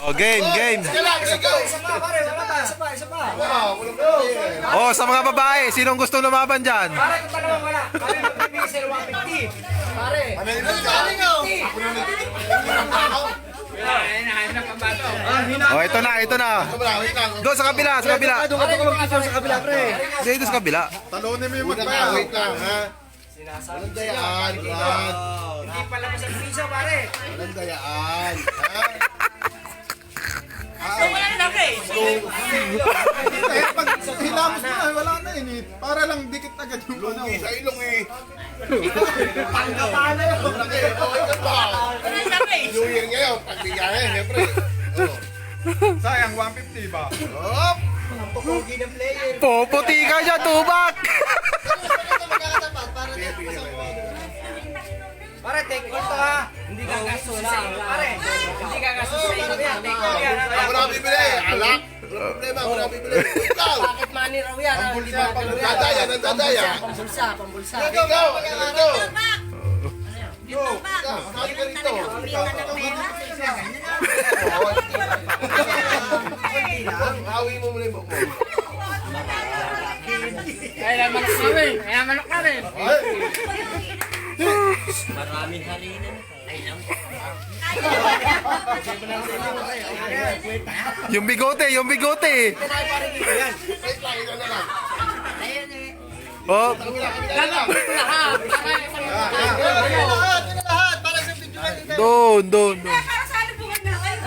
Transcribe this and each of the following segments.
Oh, game, game. Sige lang, sige go. Isa pa, pare. Wala pa. Isa pa. Walang go. Oh, sa mga babae, sinong gusto lumaban dyan? Pare, kung talagang wala. Pare, magbibigay sa'yo 150. Pare. Ano yung galing ako? Ako na Oh, ito na, ito na. wait lang. Doon sa kabila, sa kabila. Doon ka magkita sa kabila, pre. Dito sa kabila. Talunin mo yung magbayaw. Wait lang, ha? Walang dayaan, Brad. Hindi pala mas ang piso, pare. Walang dayaan. Ha? Wala na eh. Eh, pag hilamos mo na, wala na yun eh. Para lang dikit agad yung ano. Lugi sa ilong eh. Panggapana yun. Okay ka ba? Wala na eh. New Year ngayon, pagbigayan, siyempre. Sayang, 150 ba? Hop! Pupugi ng player. Puputi ka dyan, tubak! Pare, take all to ha. Hindi ka gastos sa inyo, pare. Hindi ka gastos sa inyo yan. Take all yan. Ako na bibili, alak. Walang problema, ako na bibili. Ikaw! Pocket money raw yan. Ang bulsa, pangdadaya, nandadaya. Pambulsa, pambulsa. Ikaw, ikaw. Dito ba? Ikaw, kasali ka rito. Pilitan ng pera. Hawi mo muna yung buhok mo. Kaya manok namin. Kaya manok namin. Maraming harina. Yung bigote, yung bigote. Wait lang, ikaw na lang. Oh, doon, doon, doon. Para sa alubungan na kayo.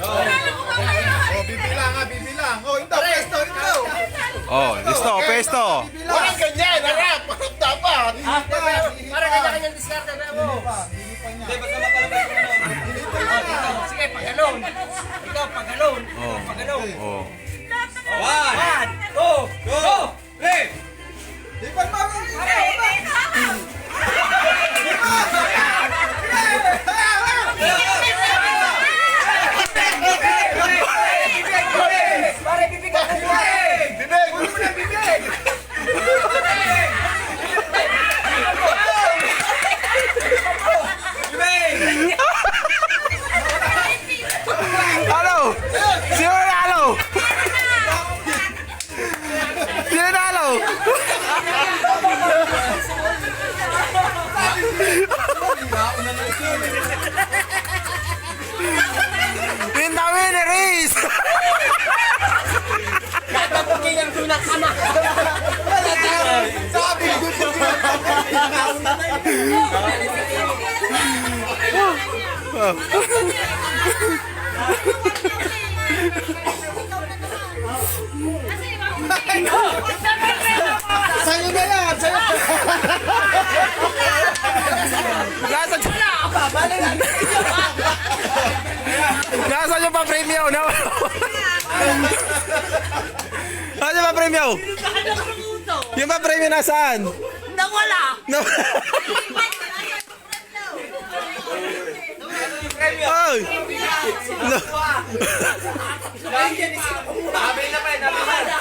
Oh, bibilang nga, bibilang. Oh, ito, pesto, ito. Oh, listo, pesto. Walang ganyan, harap. Harap dapat. Para kanya-kanyang diskarte na mo. Sige, pag-alon. Ikaw, pag-alon. Oh, Pag-alon. oh. 1, 2, go! Di pa naman. Pare, bibigyan ka nila. Bibig! Ano? Sino nanalo? Sino nanalo? Yung dami ni Riz! Tatapugin ang tunak ka na. Sabi! Sa'yo na yan. Sa'yo. Nasaan yung pa-premium? Nasaan yung pa-premium? Yung pa-premium nasaan? Nawala! Ay! Sabi na pa, sabi na.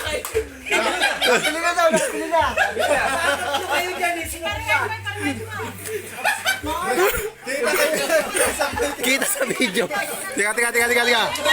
Pili na daw, pili na. Kayo dyan, sino kaya? Kita sa video. Tika.